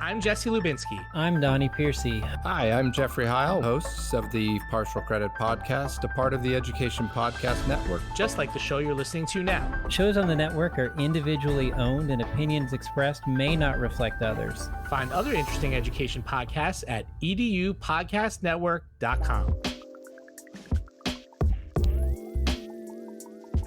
I'm Jesse Lubinsky. I'm Donnie Piercy. Hi, I'm Jeffrey Heil, hosts of the Partial Credit Podcast, a part of the Education Podcast Network. Just like the show you're listening to now. Shows on the network are individually owned and opinions expressed may not reflect others. Find other interesting education podcasts at edupodcastnetwork.com.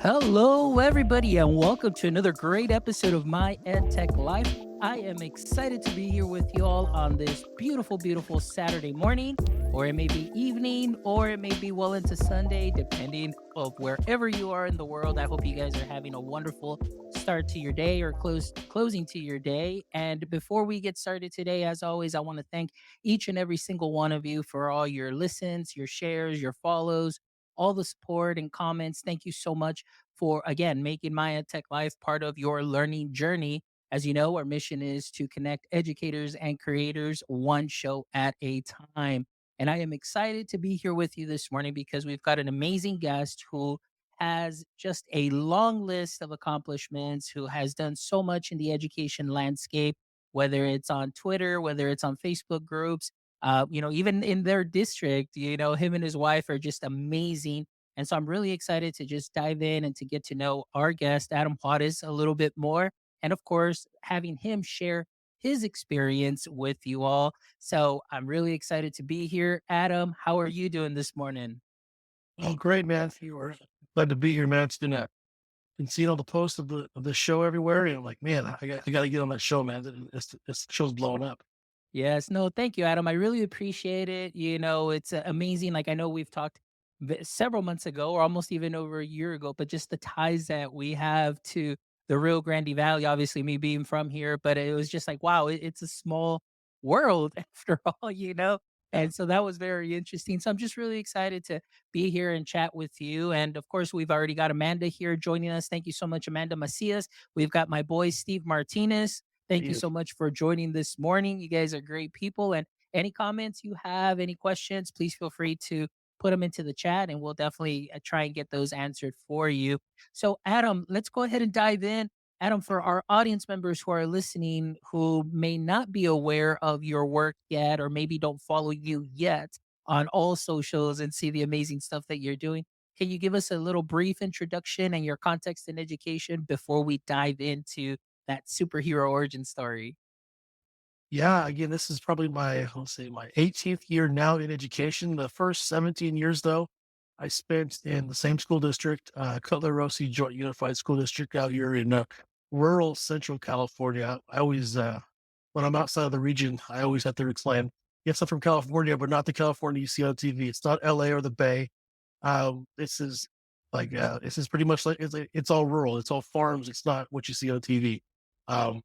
Hello, everybody, and welcome to another great episode of My EdTech Life. I am excited to be here with you all on this beautiful, beautiful Saturday morning, or it may be evening, or it may be well into Sunday, depending of wherever you are in the world. I hope you guys are having a wonderful start to your day or closing to your day. And before we get started today, as always, I want to thank each and every single one of you for all your listens, your shares, your follows, all the support and comments. Thank you so much for, again, making My EdTech Life part of your learning journey. As you know, our mission is to connect educators and creators one show at a time. And I am excited to be here with you this morning because we've got an amazing guest who has just a long list of accomplishments, who has done so much in the education landscape, whether it's on Twitter, whether it's on Facebook groups, even in their district, him and his wife are just amazing. And so I'm really excited to just dive in and to get to know our guest, Adam Juarez, a little bit more. And of course, having him share his experience with you all. So I'm really excited to be here. Adam, how are you doing this morning? Oh, great, man. You are glad to be here, man. It's been seeing all the posts of the show everywhere. And I'm like, man, I got to get on that show, man. This show's blowing up. Yes, no, thank you, Adam. I really appreciate it. It's amazing. Like I know we've talked several months ago, or almost even over a year ago, but just the ties that we have to the Rio Grande Valley. Obviously, me being from here, but it was just like, wow, it's a small world after all. And so that was very interesting. So I'm just really excited to be here and chat with you. And of course, we've already got Amanda here joining us. Thank you so much, Amanda Macias. We've got my boy Steve Martinez. Thank you Yes. so much for joining this morning. You guys are great people. And any comments you have, any questions, please feel free to put them into the chat and we'll definitely try and get those answered for you. So, Adam, let's go ahead and dive in. Adam, for our audience members who are listening who may not be aware of your work yet, or maybe don't follow you yet on all socials and see the amazing stuff that you're doing, can you give us a little brief introduction and your context in education before we dive into that superhero origin story? Yeah. Again, this is probably let's say my 18th year now in education. The first 17 years, though, I spent in the same school district, Cutler Rossi Joint Unified School District out here in rural Central California. I always, when I'm outside of the region, I always have to explain, yes, I'm from California, but not the California you see on TV. It's not LA or the Bay. This is this is pretty much it's all rural. It's all farms. It's not what you see on TV. Um,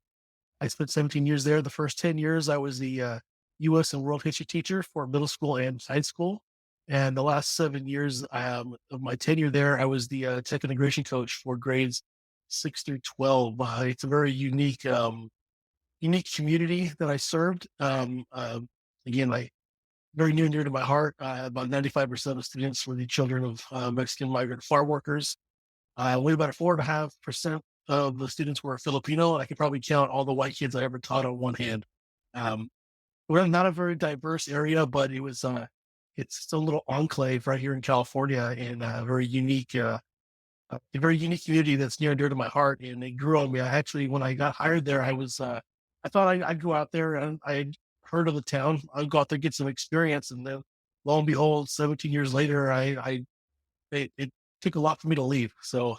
I spent 17 years there. The first 10 years, I was the U.S. and world history teacher for middle school and high school. And the last 7 years of my tenure there, I was the tech integration coach for grades 6 through 12. It's a very unique community that I served. Again, very near and dear to my heart. About 95% of students were the children of Mexican migrant farm workers. Only about 4.5% of the students were Filipino, and I could probably count all the white kids I ever taught on one hand. Um, we're not a very diverse area, but it's still a little enclave right here in California, and a very unique community that's near and dear to my heart. And it grew on me. I actually, when I got hired there, I thought I'd go out there, and I heard of the town. I'd go out there get some experience, and then lo and behold, 17 years later, it took a lot for me to leave. So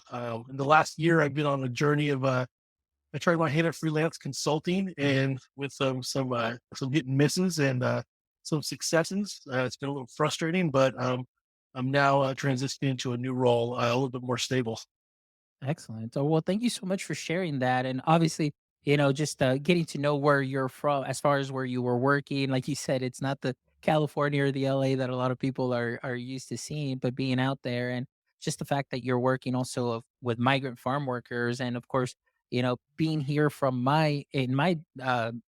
in the last year, I've been on a journey of I tried my hand at freelance consulting, and with some hit and misses and some successes. It's been a little frustrating, but I'm now transitioning into a new role, a little bit more stable. Excellent. Oh, well, thank you so much for sharing that. And obviously, just getting to know where you're from as far as where you were working. Like you said, it's not the California or the LA that a lot of people are used to seeing, but being out there and just the fact that you're working also with migrant farm workers. And of course, being here from my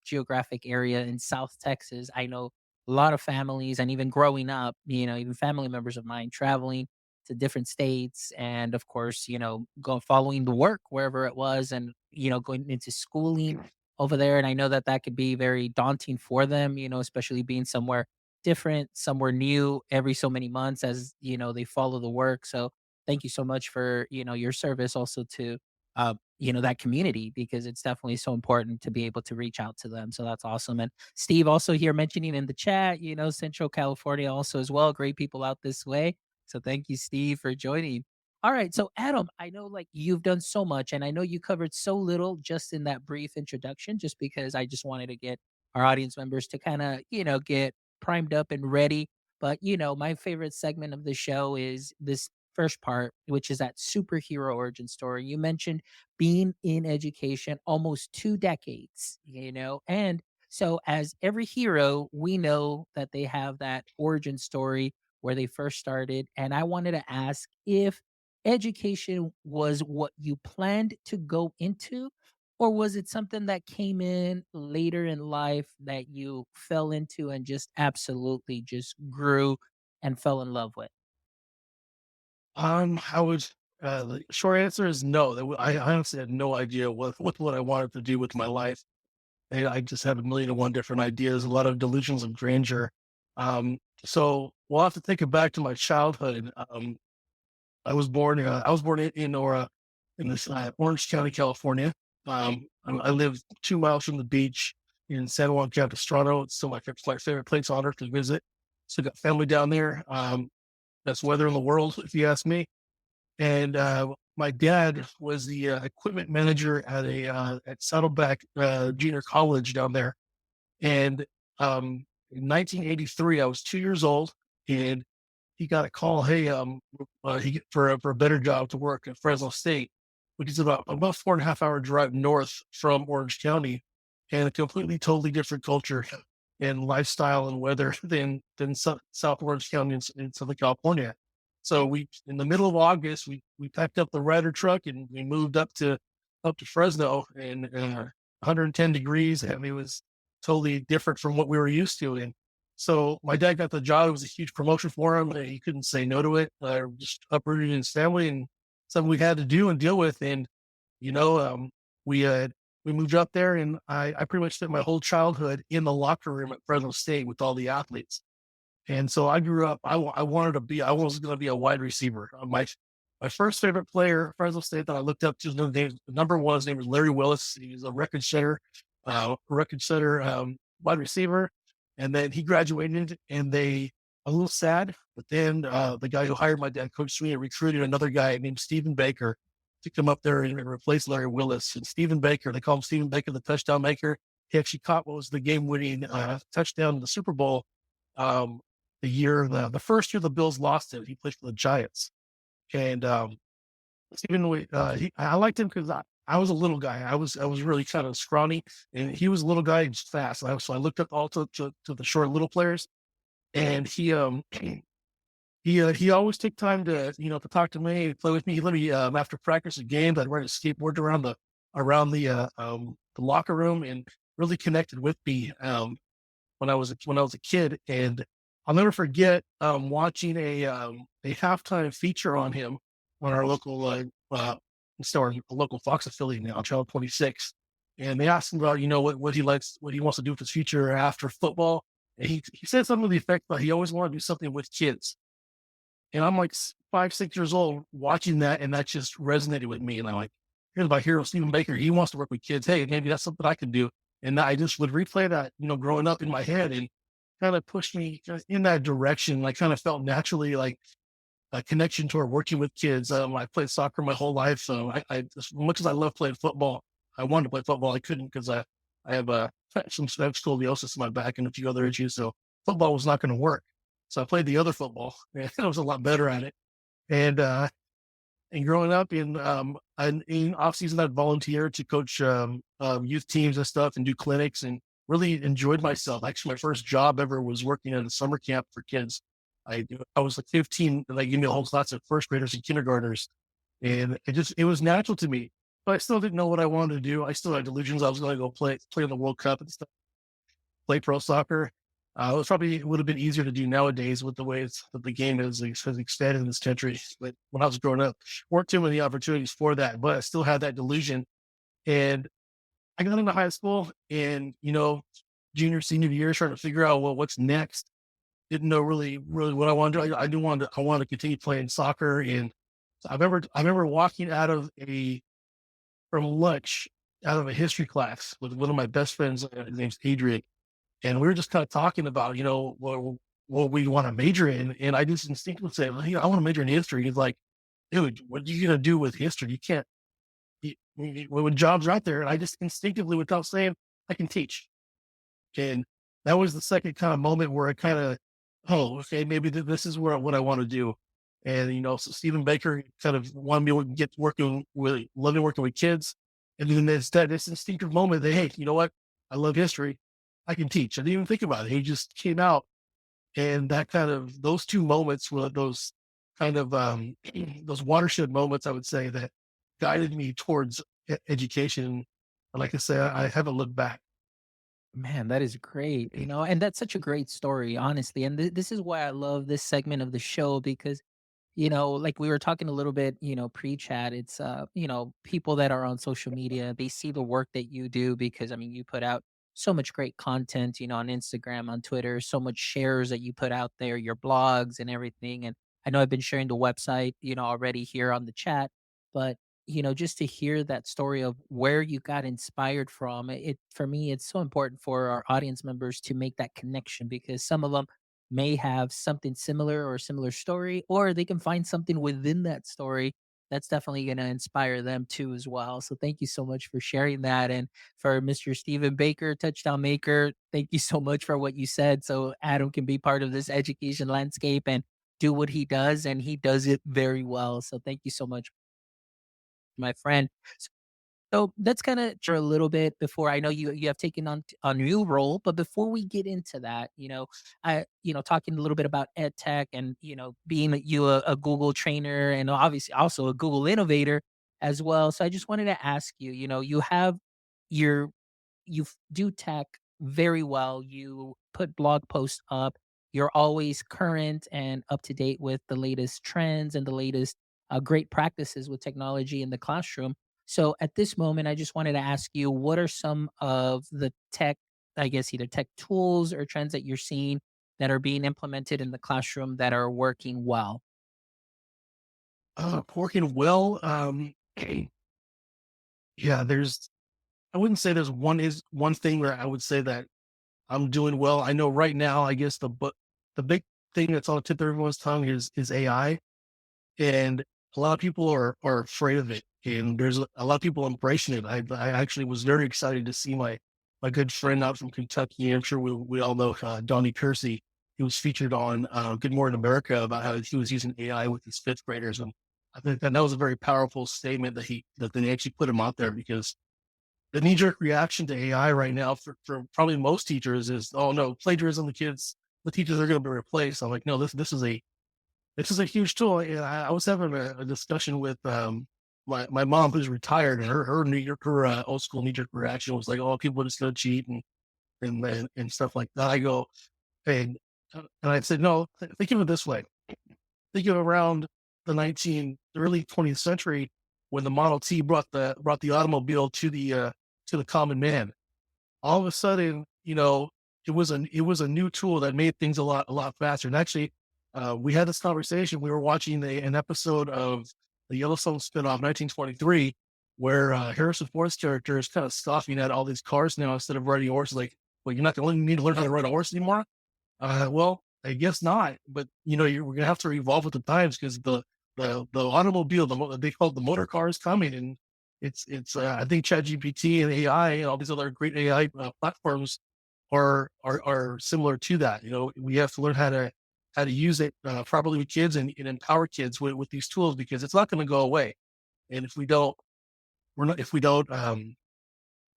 geographic area in South Texas, I know a lot of families and even growing up, even family members of mine traveling to different states and of course go following the work wherever it was and going into schooling over there. And I know that that could be very daunting for them, especially being somewhere different, somewhere new every so many months as, they follow the work. So thank you so much for, your service also to, that community, because it's definitely so important to be able to reach out to them. So that's awesome. And Steve also here mentioning in the chat, Central California also as well. Great people out this way. So thank you, Steve, for joining. All right. So Adam, I know like you've done so much and I know you covered so little just in that brief introduction, just because I just wanted to get our audience members to kind of, get primed up and ready. But, my favorite segment of the show is this first part, which is that superhero origin story. You mentioned being in education almost 2 decades, and so as every hero, we know that they have that origin story where they first started. And I wanted to ask if education was what you planned to go into, or was it something that came in later in life that you fell into and just absolutely just grew and fell in love with? I would. The short answer is no. I honestly had no idea what I wanted to do with my life. And I just had a million and one different ideas, a lot of delusions of grandeur. So we'll have to take it back to my childhood. I was born in this Orange County, California. I live 2 miles from the beach in San Juan Capistrano. It's still my favorite place on earth to visit. So got family down there. Best weather in the world, if you ask me. And my dad was the equipment manager at Saddleback Junior College down there. And in 1983, I was 2 years old, and he got a call. Hey, for a better job to work at Fresno State, which is about 4.5 hour drive north from Orange County, and a completely totally different culture and lifestyle and weather than South Orange County in Southern California. So we, in the middle of August, we packed up the Ryder truck and we moved up to Fresno, and 110 degrees, and it was totally different from what we were used to. And so my dad got the job. It was a huge promotion for him. He couldn't say no to it. Just uprooted his family and something we had to do and deal with. And you know, we moved up there, and I pretty much spent my whole childhood in the locker room at Fresno State with all the athletes. And so I grew up. I wanted to be. I was going to be a wide receiver. My first favorite player at Fresno State that I looked up to, number one, his name was Larry Willis. He was a record setter, wide receiver. And then he graduated, and they a little sad. But then the guy who hired my dad, Coach Sweeney, recruited another guy named Stephen Baker to come up there and replace Larry Willis. And Stephen Baker, they call him Stephen Baker, the touchdown maker. He actually caught what was the game-winning touchdown in the Super Bowl. The first year the Bills lost it, he played for the Giants. And Stephen, I liked him because I was a little guy. I was really kind of scrawny, and he was a little guy, just fast. So I looked up all to the short little players, and he always took time to to talk to me, play with me. He let me after practice of games, I'd ride a skateboard around the locker room, and really connected with me when I was a kid. And I'll never forget watching a halftime feature on him on our local local Fox affiliate now, Channel 26. And they asked him about what he likes, what he wants to do with his future after football. And he said something to the effect that he always wanted to do something with kids. And I'm like 5, 6 years old watching that, and that just resonated with me. And I'm like, here's my hero, Stephen Baker. He wants to work with kids. Hey, maybe that's something I can do. And I just would replay that, growing up in my head, and kind of pushed me in that direction. I kind of felt naturally like a connection toward working with kids. I played soccer my whole life. So as much as I love playing football, I wanted to play football. I couldn't because I have some scoliosis in my back and a few other issues. So football was not going to work. So I played the other football, and I was a lot better at it. And growing up in off season, I'd volunteer to coach youth teams and stuff, and do clinics, and really enjoyed myself. Actually, my first job ever was working at a summer camp for kids. I was like 15, and they gave me a whole class of first graders and kindergartners, and it was natural to me. But I still didn't know what I wanted to do. I still had delusions. I was going to go play in the World Cup and stuff, play pro soccer. It would have been easier to do nowadays with the way that the game has expanded in this country. But when I was growing up, weren't too many opportunities for that. But I still had that delusion, and I got into high school and, junior, senior year, trying to figure out, well, what's next. Didn't know really what I wanted to do. I wanted to continue playing soccer. And so I remember walking from lunch out of a history class with one of my best friends. His name's Adrian. And we were just kind of talking about, what we want to major in. And I just instinctively said, well, I want to major in history. He's like, dude, what are you going to do with history? You can't, when jobs are out there. And I just instinctively, without saying, I can teach. And that was the second kind of moment where I kind of, oh, okay, maybe this is what I want to do. And, so Stephen Baker kind of wanted me to get loving working with kids. And then this instinctive moment that, hey, you know what? I love history. I can teach. I didn't even think about it. He just came out. And those two moments were those kind of, those watershed moments, I would say, that guided me towards education. And like I say, I haven't looked back. Man, that is great, and that's such a great story, honestly. And this is why I love this segment of the show because, like we were talking a little bit, pre-chat, it's, people that are on social media, they see the work that you do because, I mean, you put out so much great content, on Instagram, on Twitter, so much shares that you put out there, your blogs and everything. And I know I've been sharing the website, already here on the chat, but just to hear that story of where you got inspired from, it for me, it's so important for our audience members to make that connection because some of them may have something similar or a similar story, or they can find something within that story that's definitely going to inspire them too as well. So thank you so much for sharing that. And for Mr. Stephen Baker, touchdown maker, thank you so much for what you said. So Adam can be part of this education landscape and do what he does, and he does it very well. So thank you so much, my friend. So that's kind of for a little bit before I know you have taken on a new role, but before we get into that, talking a little bit about ed tech and being a Google trainer and obviously also a Google innovator as well. So I just wanted to ask you, you have your do tech very well. You put blog posts up. You're always current and up to date with the latest trends and the latest great practices with technology in the classroom. So at this moment, I just wanted to ask you, what are some of the tech, I guess, either tech tools or trends that you're seeing that are being implemented in the classroom that are working well? Working well. Yeah, I wouldn't say there's one thing where I would say that I'm doing well. I know right now, I guess the big thing that's on the tip of everyone's tongue is AI. And a lot of people are afraid of it. And there's a lot of people embracing it. I actually was very excited to see my good friend out from Kentucky. I'm sure we all know Donnie Piercy. He was featured on Good Morning America about how he was using AI with his fifth graders. And I think that was a very powerful statement that they actually put him out there because the knee jerk reaction to AI right now for probably most teachers is, oh no, plagiarism, the teachers are going to be replaced. I'm like, no, this is a huge tool. And I was having a discussion with my mom who's retired, and her old school knee jerk reaction was like, "Oh, people are just going to cheat and stuff like that." I go, and I said, "No, think of it this way. Think of around the early 20th century when the Model T brought the automobile to the common man. All of a sudden, it was a new tool that made things a lot faster. And actually, we had this conversation. We were watching an episode of the Yellowstone spinoff, 1923, where Harrison Ford's character is kind of scoffing at all these cars now instead of riding horses. Like, well, you're not going to need to learn how to ride a horse anymore. Well, I guess not. But we're going to have to evolve with the times because the automobile, they call it the motor car, is coming, and it's I think ChatGPT and AI and all these other great AI platforms are similar to that. We have to learn how to use it properly with kids and empower kids with these tools because it's not going to go away. And if we don't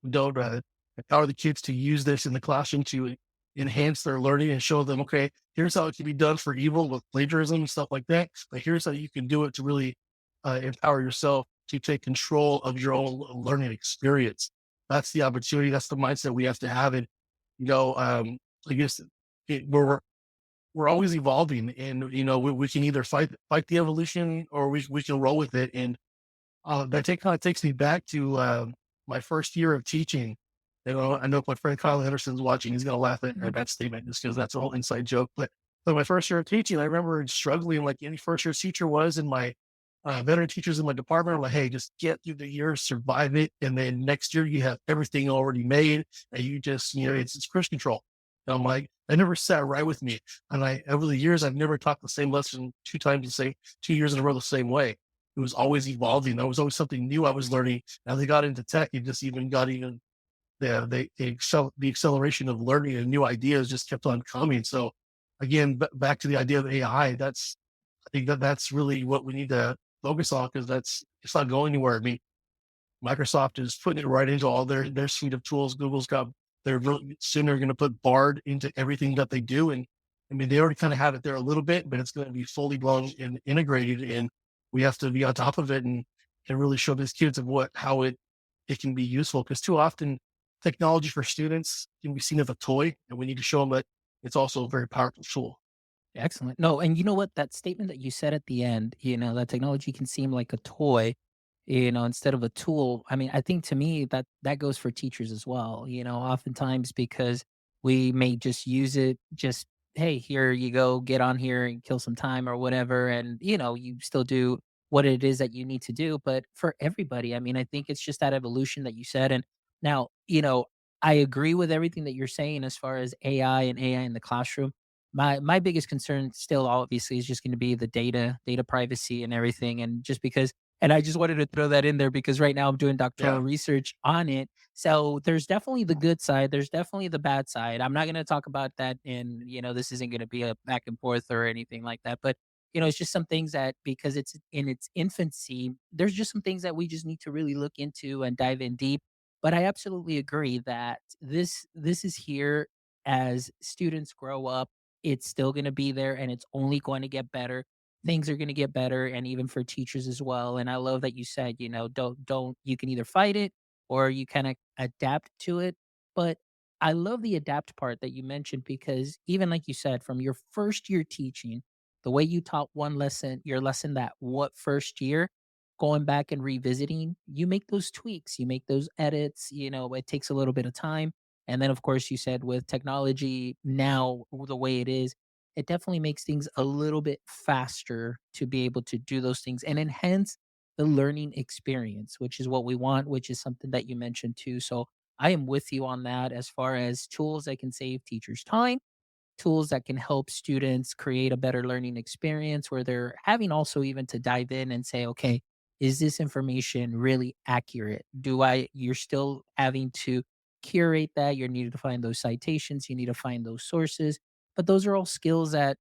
empower the kids to use this in the classroom to enhance their learning and show them, okay, here's how it can be done for evil with plagiarism and stuff like that. But here's how you can do it to really empower yourself to take control of your own learning experience. That's the opportunity. That's the mindset we have to have. And, I guess we're always evolving, and we can either fight the evolution or we can roll with it. And that kind of takes me back to my first year of teaching, I know if my friend Kyle Anderson's watching, he's going to laugh at that statement just because that's a whole inside joke. But my first year of teaching, I remember struggling like any first year teacher was, and my veteran teachers in my department were like, hey, just get through the year, survive it. And then next year you have everything already made and you just, it's cruise control. And I'm like, that never sat right with me. And over the years, I've never taught the same lesson 2 times the same, 2 years in a row the same way. It was always evolving. There was always something new I was learning. Now they got into tech, it just even got even the acceleration of learning and new ideas just kept on coming. So again, back to the idea of AI, I think that's really what we need to focus on, because it's not going anywhere. I mean, Microsoft is putting it right into all their suite of tools. They're really soon they're going to put Bard into everything that they do. And I mean, they already kind of have it there a little bit, but it's going to be fully blown and integrated. And we have to be on top of it and really show these kids of how it can be useful. Because too often technology for students can be seen as a toy, and we need to show them that it's also a very powerful tool. Excellent. No, and you know what? That statement that you said at the end, that technology can seem like a toy, instead of a tool. I mean, I think to me that goes for teachers as well, oftentimes because we may just use it, just, hey, here you go, get on here and kill some time or whatever. And, you still do what it is that you need to do. But for everybody, I mean, I think it's just that evolution that you said. And now, I agree with everything that you're saying as far as AI and AI in the classroom. My biggest concern still obviously is just going to be the data privacy and everything. And just because, and I just wanted to throw that in there because right now I'm doing doctoral research on it. So there's definitely the good side, there's definitely the bad side. I'm not going to talk about that, and this isn't going to be a back and forth or anything like that. But it's just some things that, because it's in its infancy, there's just some things that we just need to really look into and dive in deep. But I absolutely agree that this is here as students grow up. It's still going to be there, and it's only going to get better. Things are going to get better, and even for teachers as well. And I love that you said, don't you can either fight it or you kind of adapt to it. But I love the adapt part that you mentioned, because even like you said, from your first year teaching, the way you taught your lesson that what first year, going back and revisiting, you make those tweaks, you make those edits, it takes a little bit of time. And then, of course, you said with technology now the way it is, it definitely makes things a little bit faster to be able to do those things and enhance the learning experience, which is what we want, which is something that you mentioned too. So I am with you on that as far as tools that can save teachers time, tools that can help students create a better learning experience where they're having also even to dive in and say, okay, is this information really accurate? You're still having to curate that. You need to find those citations, you need to find those sources. But those are all skills that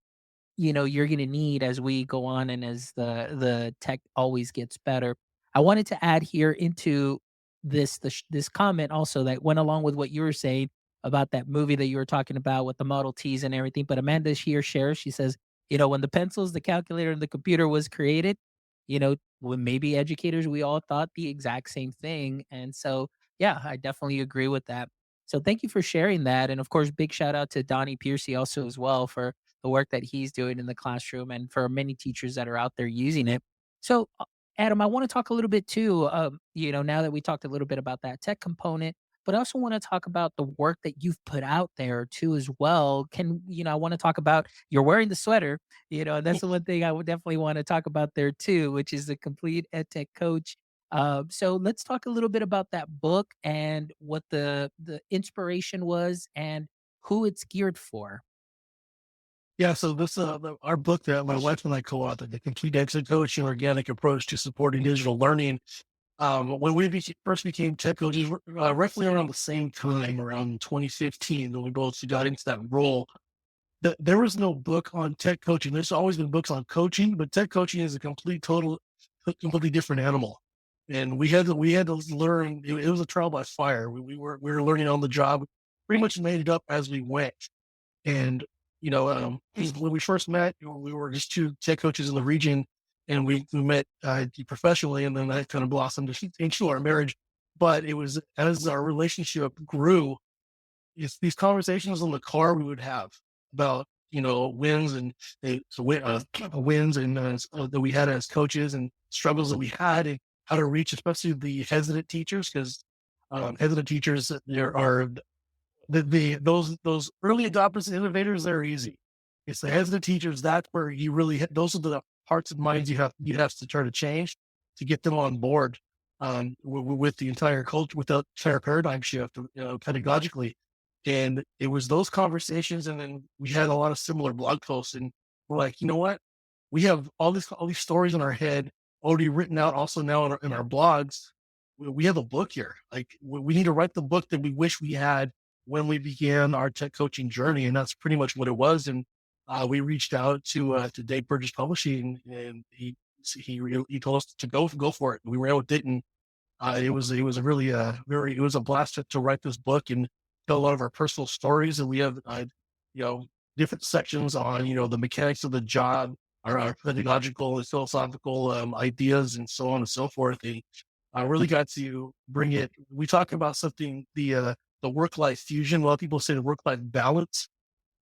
you're going to need as we go on and as the tech always gets better. I wanted to add here into this comment also that went along with what you were saying about that movie that you were talking about with the Model Ts and everything. But Amanda here shares, she says, when the pencils, the calculator, and the computer was created, when maybe educators, we all thought the exact same thing. And so, yeah, I definitely agree with that. So thank you for sharing that. And of course, big shout out to Donnie Piercy also as well for the work that he's doing in the classroom and for many teachers that are out there using it. So, Adam, I want to talk a little bit too, now that we talked a little bit about that tech component, but I also want to talk about the work that you've put out there too as well. I want to talk about, you're wearing the sweater, and that's the one thing I would definitely want to talk about there too, which is the Complete EdTech Coach. So let's talk a little bit about that book and what the inspiration was and who it's geared for. Yeah, so this our book that my wife and I co-authored, The Complete Exit Coach: An Organic Approach to Supporting Digital Learning. When we first became tech coaches, roughly around the same time, around 2015, when we both got into that role, there was no book on tech coaching. There's always been books on coaching, but tech coaching is a completely different animal. And we had to learn. It was a trial by fire. We were learning on the job. Pretty much made it up as we went. And when we first met, we were just two tech coaches in the region, and we met professionally, and then that kind of blossomed into our marriage. But it was as our relationship grew, it's these conversations in the car we would have about wins and wins and that we had as coaches, and struggles that we had, and how to reach especially the hesitant teachers, because hesitant teachers, there are those early adopters and innovators. They're easy. It's the hesitant teachers that's where you really those are the hearts and minds you have to try to change to get them on board with the entire culture, with the entire paradigm shift, pedagogically. And it was those conversations, and then we had a lot of similar blog posts, and we're like, you know what, we have all these stories in our head already written out. Also now in our blogs, we have a book here. Like we need to write the book that we wish we had when we began our tech coaching journey, and that's pretty much what it was. And we reached out to Dave Burgess Publishing, and he told us to go for it. We were able to, and it was a really it was a blast to write this book and tell a lot of our personal stories. And we have you know different sections on the mechanics of the job, our pedagogical and philosophical ideas, and so on and so forth. And I really got to bring it. We talk about something, the work-life fusion. A lot of people say the work-life balance,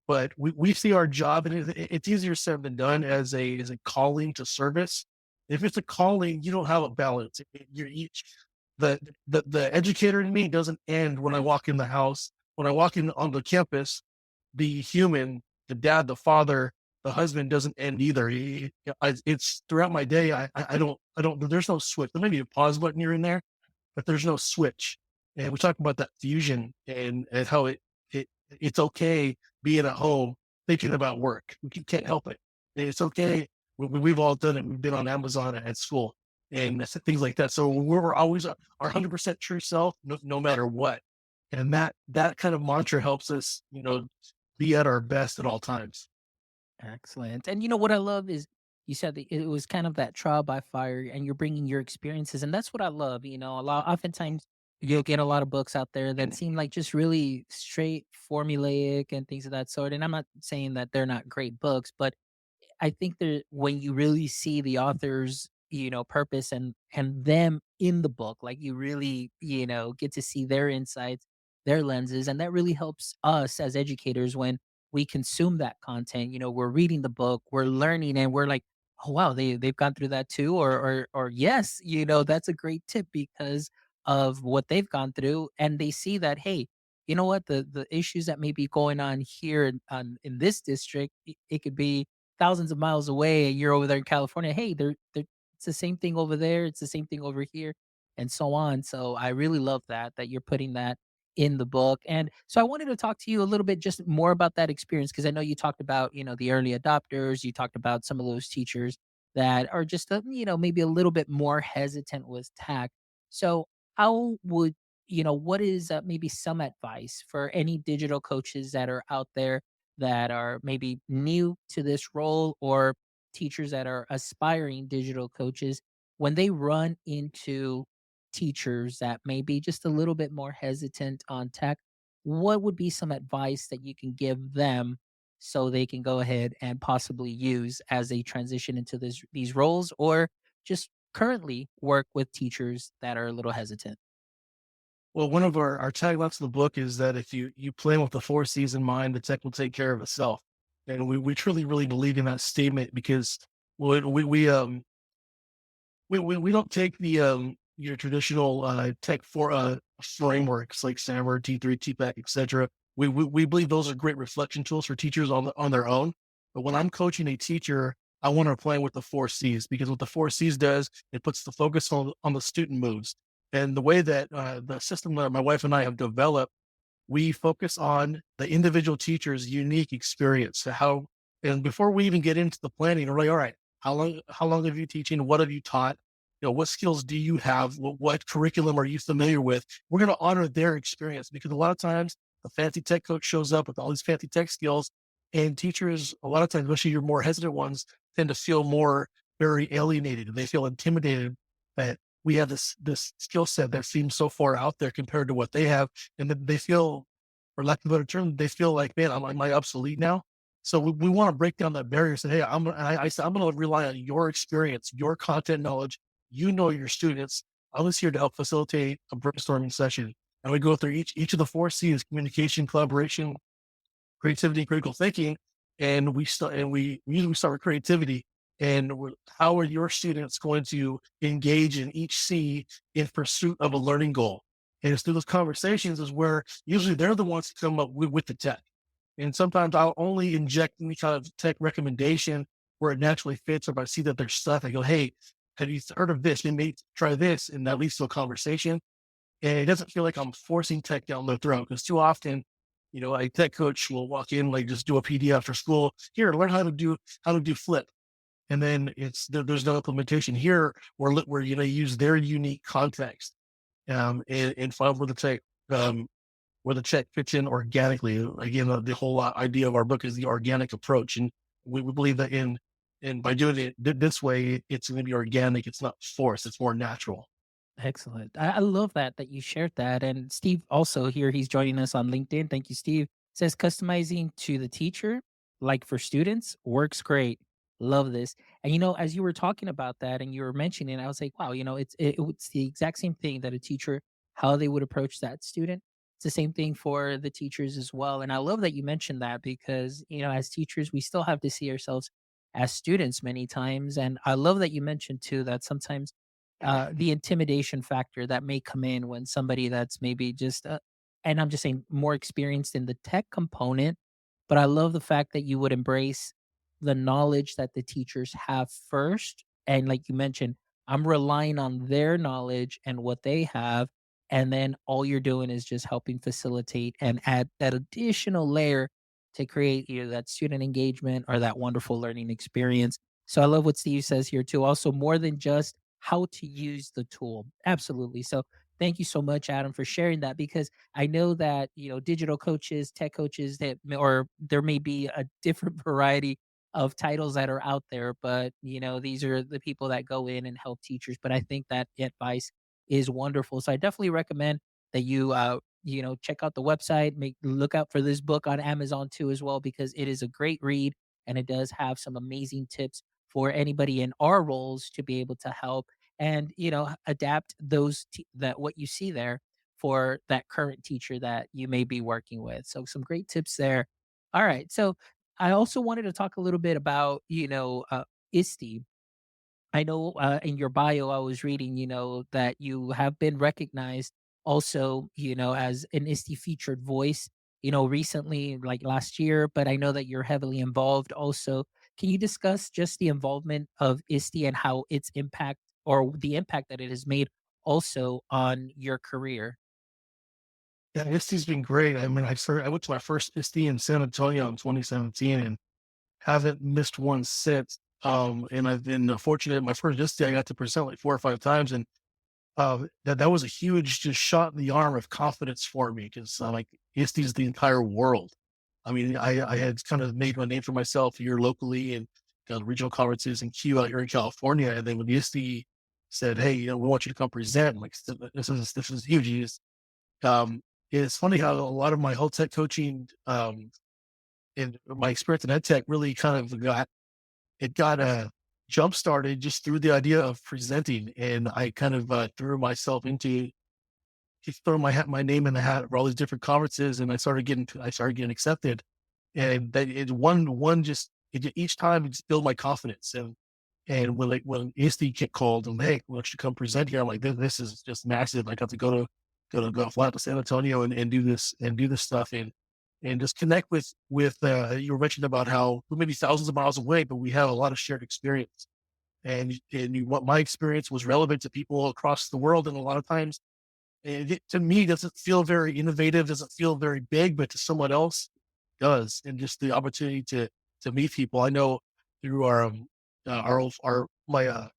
but we see our job, and it's easier said than done, as a calling to service. If it's a calling, you don't have a balance. You're each the educator in me doesn't end when I walk in the house. When I walk in on the campus, the human, the dad, the father, the husband doesn't end either. It's throughout my day. I don't. There's no switch. There may be a pause button here and there, but there's no switch. And we talk about that fusion and how it's okay being at home thinking about work. We can't help it. It's okay. We've all done it. We've been on Amazon at school and things like that. So we're always our 100% true self, no matter what. And that kind of mantra helps us, be at our best at all times. Excellent. And what I love is you said that it was kind of that trial by fire, and you're bringing your experiences, and that's what I love. A lot oftentimes you'll get a lot of books out there that seem like just really straight formulaic and things of that sort. And I'm not saying that they're not great books, but I think that when you really see the author's, purpose and them in the book, like you really, get to see their insights, their lenses, and that really helps us as educators when we consume that content. We're reading the book, we're learning, and we're like, oh wow, they've gone through that too, or yes, that's a great tip because of what they've gone through, and they see that, hey, you know what, the issues that may be going on here in this district, it could be thousands of miles away, and you're over there in California. Hey, they're it's the same thing over there. It's the same thing over here, and so on. So I really love that you're putting that in the book. And so I wanted to talk to you a little bit just more about that experience, because I know you talked about the early adopters. You talked about some of those teachers that are just maybe a little bit more hesitant with tech. So how would what is maybe some advice for any digital coaches that are out there that are maybe new to this role, or teachers that are aspiring digital coaches when they run into teachers that may be just a little bit more hesitant on tech? What would be some advice that you can give them so they can go ahead and possibly use as they transition into these roles, or just currently work with teachers that are a little hesitant? Well, one of our taglines of the book is that if you plan with the four C's in mind, the tech will take care of itself. And we truly, really believe in that statement, because we don't take the your traditional tech for frameworks like SAMR, T3, TPAC, etc. We believe those are great reflection tools for teachers on their own. But when I'm coaching a teacher, I want to play with the four C's, because what the four C's does, it puts the focus on the student moves. And the way that the system that my wife and I have developed, we focus on the individual teacher's unique experience. And before we even get into the planning, we're like, all right, how long have you teaching? What have you taught? What skills do you have? What curriculum are you familiar with? We're going to honor their experience, because a lot of times the fancy tech coach shows up with all these fancy tech skills, and teachers, a lot of times, especially your more hesitant ones, tend to feel very alienated, and they feel intimidated that we have this skill set that seems so far out there compared to what they have. And then they feel, for lack of a better term, they feel like, man, am I obsolete now? So we want to break down that barrier and say, hey, I said, I'm going to rely on your experience, your content knowledge. Your students. I was here to help facilitate a brainstorming session. And we go through each of the four C's: communication, collaboration, creativity, critical thinking. And we usually start with creativity. And how are your students going to engage in each C in pursuit of a learning goal? And it's through those conversations is where usually they're the ones to come up with the tech. And sometimes I'll only inject any kind of tech recommendation where it naturally fits. Or if I see that there's stuff, I go, hey, have you heard of this? Maybe try this. And that leads to a conversation. And it doesn't feel like I'm forcing tech down their throat because too often, a tech coach will walk in, like just do a PDF after school. Here, learn how to do flip. And then there's no implementation here where use their unique context and find where the check fits in organically. Again, the whole idea of our book is the organic approach, and we believe that by doing it this way, it's going to be organic. It's not forced. It's more natural. Excellent. I love that you shared that. And Steve also here, he's joining us on LinkedIn. Thank you, Steve. Says customizing to the teacher, like for students, works great. Love this. And as you were talking about that and you were mentioning, I was like, wow, it's the exact same thing that a teacher, how they would approach that student. It's the same thing for the teachers as well. And I love that you mentioned that because, as teachers, we still have to see ourselves as students many times. And I love that you mentioned too that sometimes the intimidation factor that may come in when somebody that's maybe just, and I'm just saying more experienced in the tech component, but I love the fact that you would embrace the knowledge that the teachers have first. And like you mentioned, I'm relying on their knowledge and what they have. And then all you're doing is just helping facilitate and add that additional layer to create either that student engagement or that wonderful learning experience. So I love what Steve says here too. Also, more than just how to use the tool. Absolutely. So thank you so much, Adam, for sharing that because I know that, digital coaches, tech coaches or there may be a different variety of titles that are out there, but these are the people that go in and help teachers. But I think that advice is wonderful. So I definitely recommend that you check out the website, look out for this book on Amazon too as well, because it is a great read and it does have some amazing tips for anybody in our roles to be able to help and adapt that what you see there for that current teacher that you may be working with. So some great tips there. All right. So I also wanted to talk a little bit about ISTE. I know in your bio, I was reading, that you have been recognized also, as an ISTE featured voice, recently, like last year, but I know that you're heavily involved also. Can you discuss just the involvement of ISTE and how its impact or the impact that it has made also on your career? Yeah, ISTE's been great. I mean, I went to my first ISTE in San Antonio in 2017 and haven't missed one since. And I've been fortunate. My first ISTE, I got to present like 4 or 5 times, and that was a huge just shot in the arm of confidence for me because like ISTE is the entire world. I mean, I had kind of made my name for myself here locally and regional conferences and Q out here in California. And then when the ISTE said, "Hey, we want you to come present," I'm like, this is huge. It's funny how a lot of my whole tech coaching and my experience in ed tech really kind of got jump started just through the idea of presenting, and I kind of threw myself into just throwing my name in the hat for all these different conferences, and I started getting accepted, and that each time it just built my confidence, and when ISTE get called and hey, why don't you come present here? I'm like, this is just massive. I got to go fly out to San Antonio and do this stuff and just connect with you were mentioning about how we may be thousands of miles away, but we have a lot of shared experience. What my experience was relevant to people across the world. And a lot of times, to me, doesn't feel very innovative, doesn't feel very big, but to someone else does. And just the opportunity to meet people. I know through my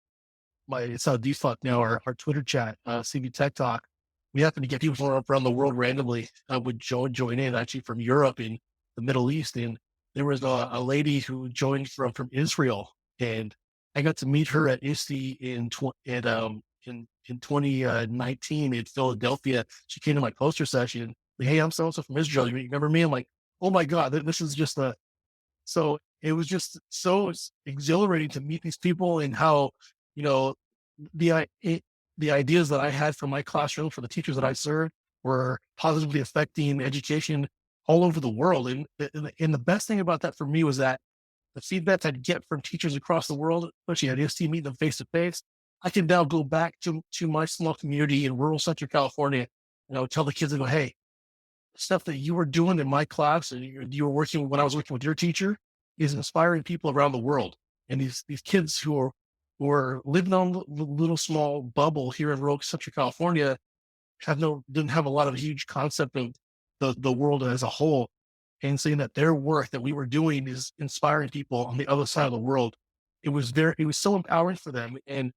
it's not defunct now, our Twitter chat, CB Tech Talk, we happen to get people from around the world randomly would join in actually from Europe and the Middle East. And there was a lady who joined from Israel, and I got to meet her at ISTE in 2019 in Philadelphia. She came to my poster session. Like, hey, I'm so-and-so from Israel. You remember me? I'm like, oh my God, this is just so it was just so exhilarating to meet these people and how, the ideas that I had from my classroom for the teachers that I served were positively affecting education all over the world. And the best thing about that for me was that the feedback I'd get from teachers across the world, especially at ISTE, meeting them face to face, I can now go back to my small community in rural Central California tell the kids, I go, hey, stuff that you were doing in my class and you were working when I was working with your teacher is inspiring people around the world. And these kids who are living on a little small bubble here in rural Central California didn't have a lot of huge concept of the world as a whole, and saying that their work that we were doing is inspiring people on the other side of the world. It was so empowering for them. And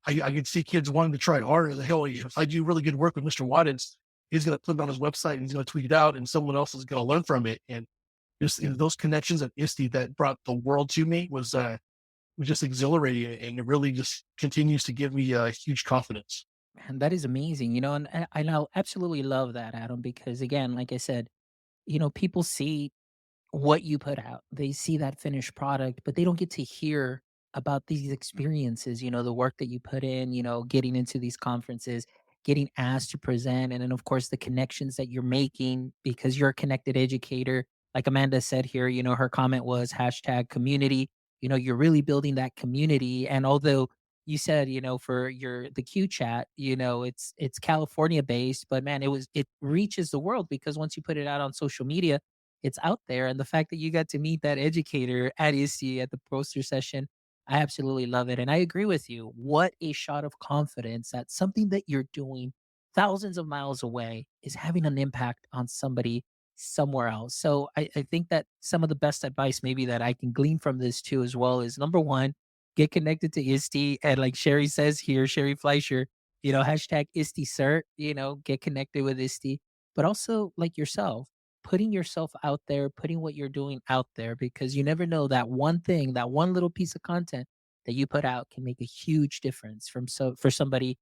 I could see kids wanting to try harder. Like, hell, if I do really good work with Mr. Waddens, he's going to put it on his website and he's going to tweet it out and someone else is going to learn from it. And just those connections at ISTE that brought the world to me was just exhilarating. And it really just continues to give me huge confidence. And that is amazing, and I absolutely love that, Adam, because again, like I said, people see what you put out. They see that finished product, but they don't get to hear about these experiences, the work that you put in, getting into these conferences, getting asked to present, and then of course the connections that you're making because you're a connected educator. Like Amanda said here, her comment was hashtag community. You're really building that community. And although you said, for the Q chat, it's California based, but man, it reaches the world because once you put it out on social media, it's out there. And the fact that you got to meet that educator at ISTE at the poster session, I absolutely love it. And I agree with you. What a shot of confidence that something that you're doing thousands of miles away is having an impact on somebody somewhere else. So I think that some of the best advice maybe that I can glean from this too as well is number one, get connected to ISTE. And like Sherry says here, Sherry Fleischer, hashtag ISTE cert, get connected with ISTE, but also like yourself, putting yourself out there, putting what you're doing out there, because you never know that one thing, that one little piece of content that you put out can make a huge difference for somebody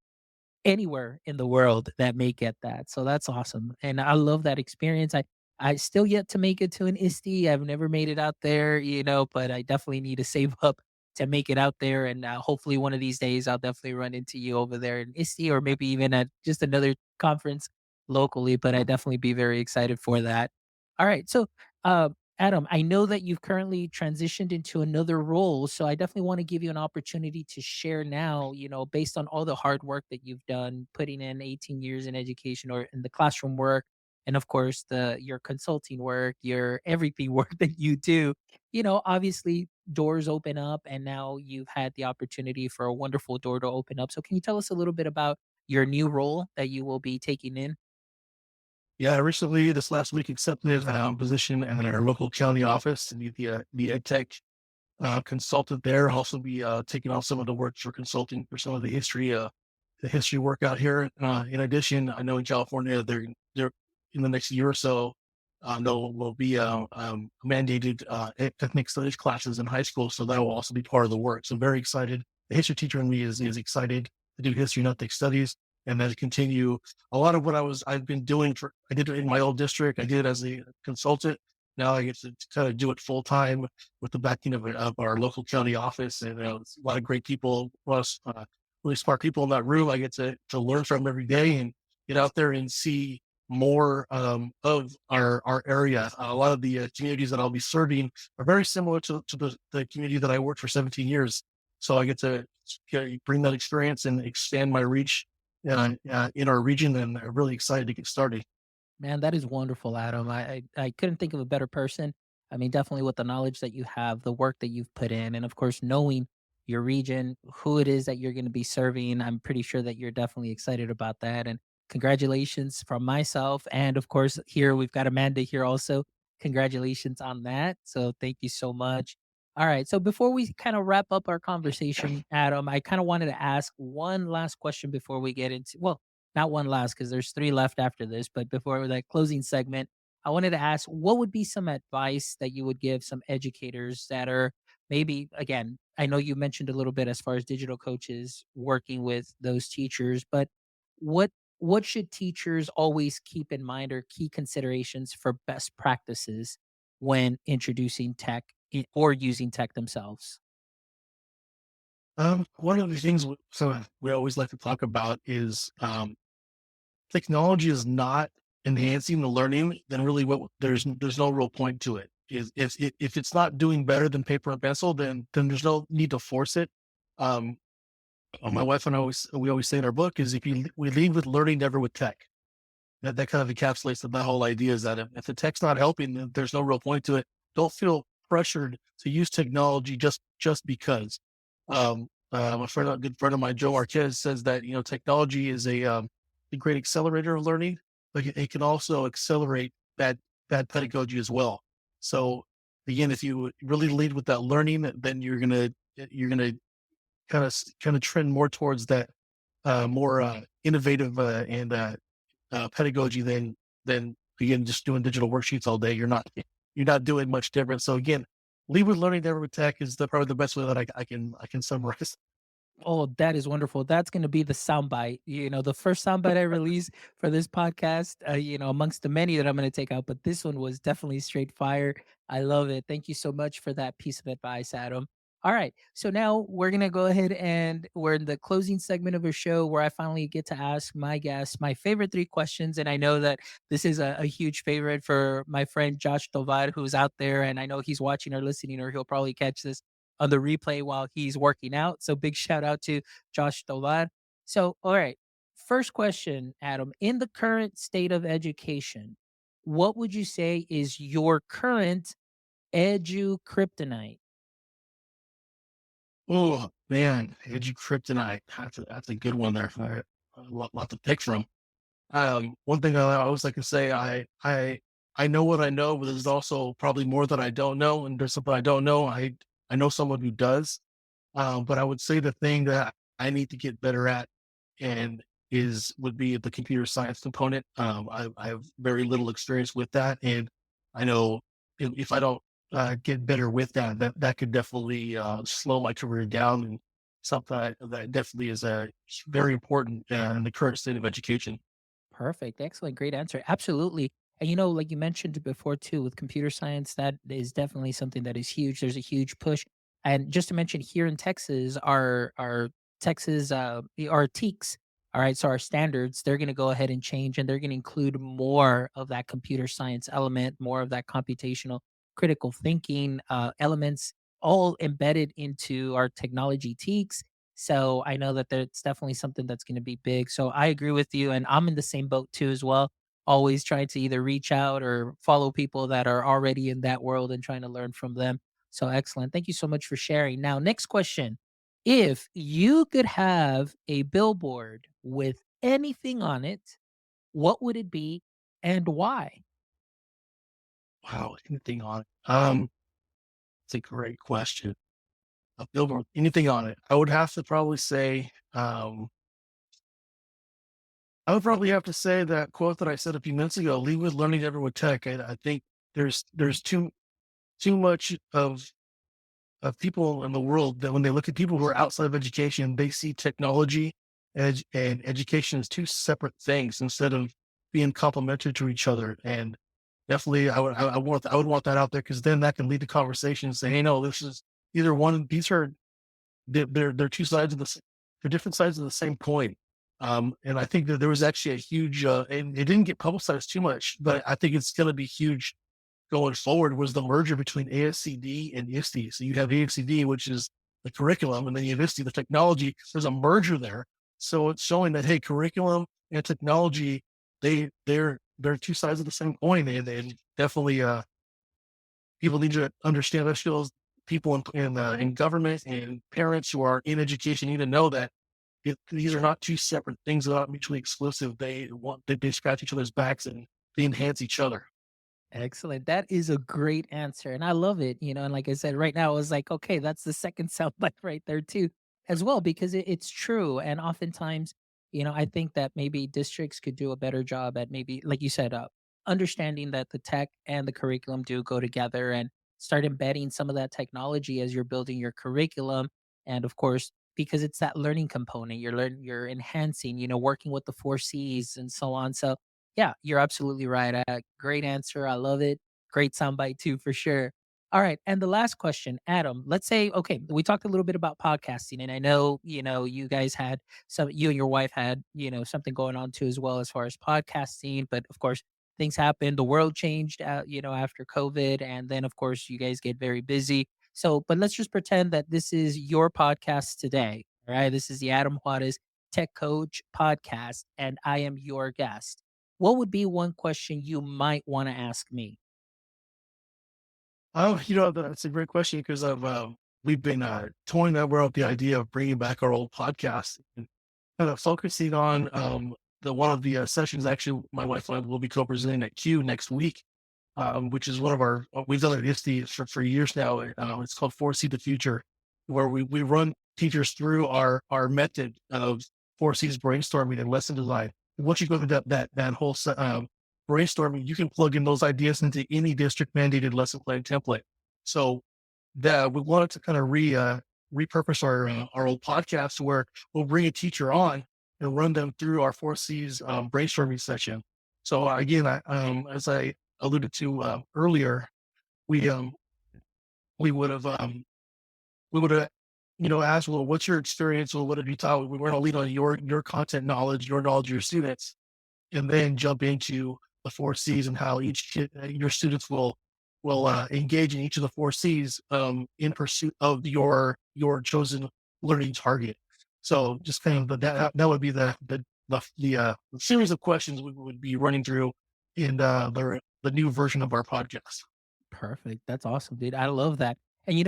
anywhere in the world that may get that. So that's awesome. And I love that experience. I still yet to make it to an ISTE. I've never made it out there, but I definitely need to save up to make it out there. And hopefully one of these days I'll definitely run into you over there in ISTE or maybe even at just another conference locally, but I definitely be very excited for that. All right. So, Adam, I know that you've currently transitioned into another role. So I definitely want to give you an opportunity to share now, based on all the hard work that you've done, putting in 18 years in education or in the classroom work. And of course, your consulting work, your everything work that you do, obviously doors open up and now you've had the opportunity for a wonderful door to open up. So can you tell us a little bit about your new role that you will be taking in? Yeah, I recently, this last week, accepted a position in our local county office to be the ed tech consultant there. I'll also be taking on some of the work for consulting for some of the history work out here. In addition, I know in California, they're in the next year or so, there will be mandated ethnic studies classes in high school. So that will also be part of the work. So I'm very excited. The history teacher in me is excited to do history and ethnic studies and then continue a lot of what I've been doing I did it in my old district. I did it as a consultant. Now I get to kind of do it full time with the backing of our local county office, and it's a lot of great people, plus really smart people in that room. I get to learn from every day and get out there and see more of our area. A lot of the communities that I'll be serving are very similar to the community that I worked for 17 years. So I get to bring that experience and expand my reach in our region, and I'm really excited to get started. Man, that is wonderful, Adam. I couldn't think of a better person. I mean, definitely with the knowledge that you have, the work that you've put in, and of course, knowing your region, who it is that you're going to be serving. I'm pretty sure that you're definitely excited about that. And congratulations from myself. And of course, here we've got Amanda here also. Congratulations on that. So thank you so much. All right. So before we kind of wrap up our conversation, Adam, I kind of wanted to ask one last question before we get into, well, not one last because there's three left after this, but before that closing segment, I wanted to ask what would be some advice that you would give some educators that are maybe, again, I know you mentioned a little bit as far as digital coaches working with those teachers, but what what should teachers always keep in mind or key considerations for best practices when introducing tech or using tech themselves? One of the things we always like to talk about is technology is not enhancing the learning. Then really, what there's no real point to it. Is if it's not doing better than paper and pencil, then there's no need to force it. Um, my wife and I we always say in our book is we lead with learning, never with tech. that kind of encapsulates that whole idea is that if the tech's not helping, then there's no real point to it. Don't feel pressured to use technology just because. A good friend of mine, Joe Marquez, says that technology is a great accelerator of learning, but it can also accelerate bad pedagogy as well. So again, if you really lead with that learning, then you're gonna kind of trend more towards that more innovative and pedagogy than again just doing digital worksheets all day. You're not doing much different. So again, lead with learning, never with tech is probably the best way that I can summarize. Oh, that is wonderful. That's going to be the soundbite. The first soundbite I release for this podcast, amongst the many that I'm going to take out, but this one was definitely straight fire. I love it. Thank you so much for that piece of advice, Adam. All right. So now we're going to go ahead and we're in the closing segment of our show where I finally get to ask my guests my favorite three questions. And I know that this is a huge favorite for my friend Josh Tovar, who's out there. And I know he's watching or listening, or he'll probably catch this on the replay while he's working out. So big shout out to Josh Tovar. So, all right. First question, Adam. In the current state of education, what would you say is your current edu kryptonite? Oh man, Edge Kryptonite. That's a good one there. A lot to pick from. One thing I always like to say, I know what I know, but there's also probably more that I don't know, and there's something I don't know. I know someone who does, but I would say the thing that I need to get better at and would be the computer science component. I have very little experience with that, and I know if I don't get better with that could definitely slow my career down, and something that definitely is very important in the current state of education. Perfect. Excellent. Great answer. Absolutely. And like you mentioned before too, with computer science, that is definitely something that is huge. There's a huge push. And just to mention here in Texas, our Texas our TEKS, all right, so our standards, they're gonna go ahead and change and they're gonna include more of that computer science element, more of that computational critical thinking elements all embedded into our technology TEKS. So I know that that's definitely something that's going to be big. So I agree with you. And I'm in the same boat too, as well. Always trying to either reach out or follow people that are already in that world and trying to learn from them. So excellent. Thank you so much for sharing. Now, next question. If you could have a billboard with anything on it, what would it be and why? Wow, anything on it? It's a great question. A billboard, anything on it? I would have to probably say, I would probably have to say that quote that I said a few minutes ago: "Lead with learning, never with tech." I think there's too much of people in the world that when they look at people who are outside of education, they see technology and education as two separate things instead of being complementary to each other. And definitely, I would want that out there because then that can lead to conversations. Say, hey, no, this is either one. These are they're two sides of they're different sides of the same coin. And I think that there was actually a huge, and it didn't get publicized too much, but I think it's going to be huge going forward, was the merger between ASCD and ISTE. So you have ASCD, which is the curriculum, and then you have ISTE, the technology. There's a merger there. So it's showing that, hey, curriculum and technology, they're two sides of the same coin. And definitely people need to understand that skills. People in government and parents who are in education need to know that these are not two separate things that are not mutually exclusive. They scratch each other's backs and they enhance each other. Excellent. That is a great answer. And I love it. And like I said, right now, I was like, okay, that's the second soundbite right there, too, as well, because it's true. And oftentimes, I think that maybe districts could do a better job at maybe, like you said, understanding that the tech and the curriculum do go together and start embedding some of that technology as you're building your curriculum. And of course, because it's that learning component, you're enhancing, working with the four C's and so on. So, yeah, you're absolutely right. Great answer. I love it. Great soundbite too, for sure. All right, and the last question, Adam. Let's say, okay, we talked a little bit about podcasting, and I know, you guys had you and your wife had, something going on too as well as far as podcasting. But of course, things happened. The world changed, after COVID, and then of course, you guys get very busy. So, but let's just pretend that this is your podcast today. All right, this is the Adam Juarez Tech Coach podcast, and I am your guest. what would be one question you might want to ask me? Oh, that's a great question because we've been toying over with the idea of bringing back our old podcast and kind of focusing on the one of the sessions. Actually, my wife and I will be co-presenting at Q next week, which is one of our we've done it at ISTE for years now. It's called Foresee the Future, where we run teachers through our method of Foresees brainstorming and lesson design. And once you go through that whole brainstorming, you can plug in those ideas into any district mandated lesson plan template. So that we wanted to kind of repurpose our old podcast where we'll bring a teacher on and run them through our Foresees brainstorming session. So again, as I alluded to earlier, we we would have we would have asked, well, what's your experience, or what have you taught? We want to lead on your content knowledge, your knowledge of your students, and then jump into the four C's and how each kid, your students will engage in each of the four C's in pursuit of your chosen learning target. So just kind of that would be the series of questions we would be running through in the new version of our podcast. Perfect. That's awesome, dude. I love that. And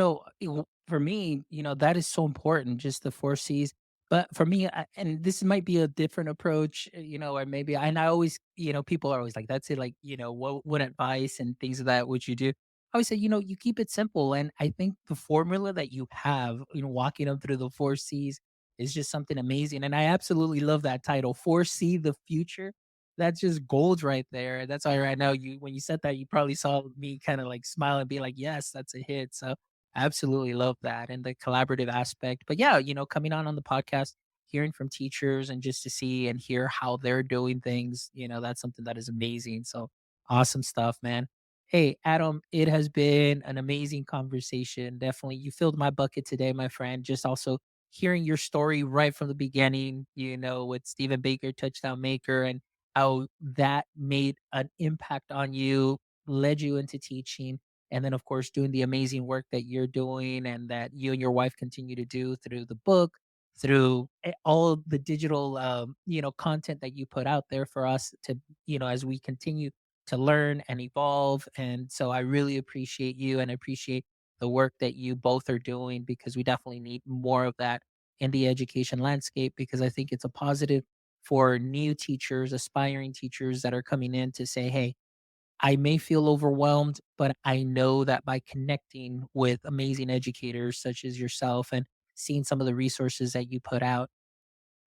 for me, that is so important, just the four C's. But for me, and this might be a different approach, or maybe, and I always, people are always like, that's it, like, what advice and things of that would you do? I always say, you keep it simple. And I think the formula that you have, walking them through the four C's is just something amazing. And I absolutely love that title, Foresee the Future. That's just gold right there. That's why right now when you said that, you probably saw me kind of like smile and be like, yes, that's a hit. So I absolutely love that and the collaborative aspect. But yeah, coming on the podcast, hearing from teachers and just to see and hear how they're doing things, that's something that is amazing. So awesome stuff, man. Hey, Adam, it has been an amazing conversation. Definitely. You filled my bucket today, my friend. Just also hearing your story right from the beginning, with Stephen Baker, touchdown maker, and how that made an impact on you, led you into teaching, and then of course doing the amazing work that you're doing and that you and your wife continue to do through the book, through all of the digital content that you put out there for us to, as we continue to learn and evolve. And so I really appreciate you and appreciate the work that you both are doing, because we definitely need more of that in the education landscape, because I think it's a positive for new teachers, aspiring teachers that are coming in to say, hey, I may feel overwhelmed, but I know that by connecting with amazing educators such as yourself and seeing some of the resources that you put out,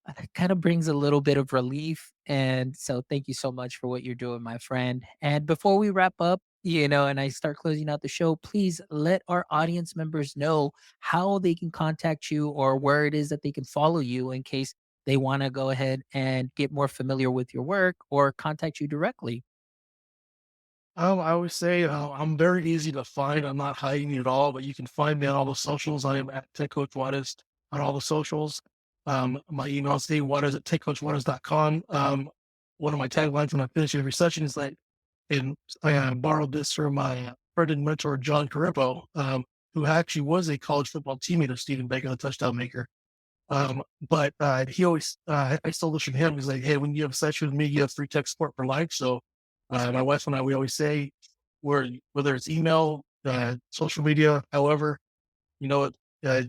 that kind of brings a little bit of relief. And so thank you so much for what you're doing, my friend. And before we wrap up, and I start closing out the show, please let our audience members know how they can contact you or where it is that they can follow you in case they want to go ahead and get more familiar with your work or contact you directly. I always say I'm very easy to find. I'm not hiding at all, but you can find me on all the socials. I am at Tech Coach Juarez on all the socials. My email is djuarez at techcoachjuarez.com. One of my taglines when I finish every session is like, and I borrowed this from my friend and mentor, John Carippo, who actually was a college football teammate of Stephen Baker, the touchdown maker. But he always, I stole this from him. He's like, hey, when you have a session with me, you have free tech support for life. So my wife and I, we always say, whether it's email, social media, however, you know, uh,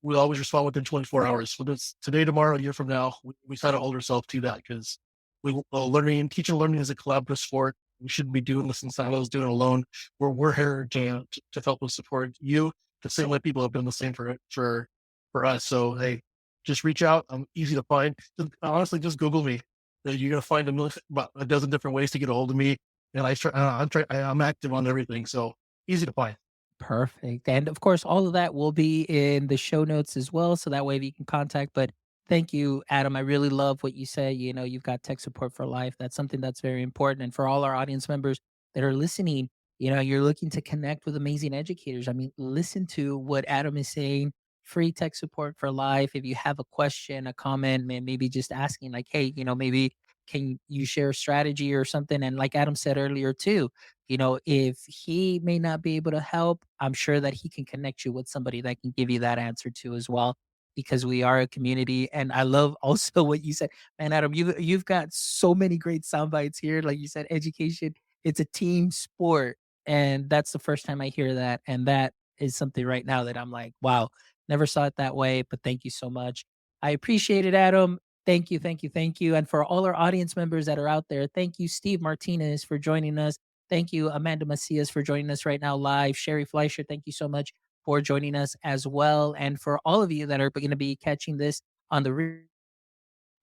we always respond within 24 hours. Whether it's today, tomorrow, a year from now, we try to hold ourselves to that because teaching and learning is a collaborative sport. We shouldn't be doing this in silos, doing it alone. We're here to help and support you the same way people have been the same for us. So hey, just reach out. I'm easy to find. Honestly, just Google me. You're gonna find about a dozen different ways to get a hold of me. And I'm active on everything. So easy to find. Perfect. And of course, all of that will be in the show notes as well. So that way you can contact. But thank you, Adam. I really love what you say. You've got tech support for life. That's something that's very important. And for all our audience members that are listening, you're looking to connect with amazing educators. I mean, listen to what Adam is saying. Free tech support for life. If you have a question, a comment, maybe just asking, like, hey, maybe can you share a strategy or something? And like Adam said earlier, too, if he may not be able to help, I'm sure that he can connect you with somebody that can give you that answer too as well. because we are a community. And I love also what you said, man, Adam. You've got so many great sound bites here. Like you said, education, it's a team sport, and that's the first time I hear that. And that is something right now that I'm like, wow, never saw it that way. But thank you so much. I appreciate it, Adam. Thank you, thank you, thank you. And for all our audience members that are out there, thank you, Steve Martinez, for joining us. Thank you, Amanda Macias, for joining us right now live. Sherry Fleischer, thank you so much for joining us as well. And for all of you that are going to be catching this on the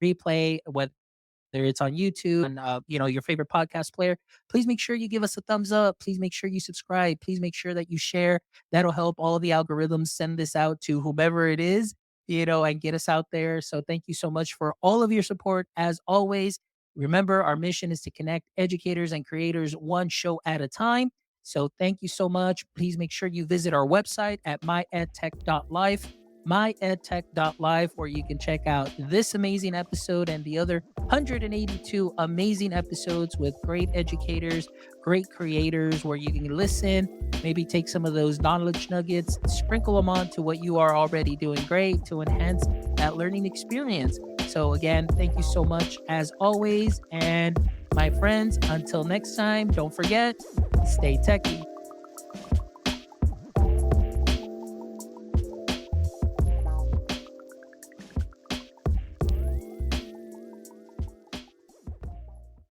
replay, whether it's on YouTube and your favorite podcast player, please make sure you give us a thumbs up. Please make sure you subscribe. Please make sure that you share. That'll help all of the algorithms send this out to whomever it is, and get us out there. So thank you so much for all of your support. As always, remember our mission is to connect educators and creators one show at a time. So thank you so much. Please make sure you visit our website at myedtech.life, myedtech.live, where you can check out this amazing episode and the other 182 amazing episodes with great educators, great creators, where you can listen, maybe take some of those knowledge nuggets, sprinkle them on to what you are already doing great to enhance that learning experience. So again, thank you so much as always. And my friends, until next time, don't forget, stay techie.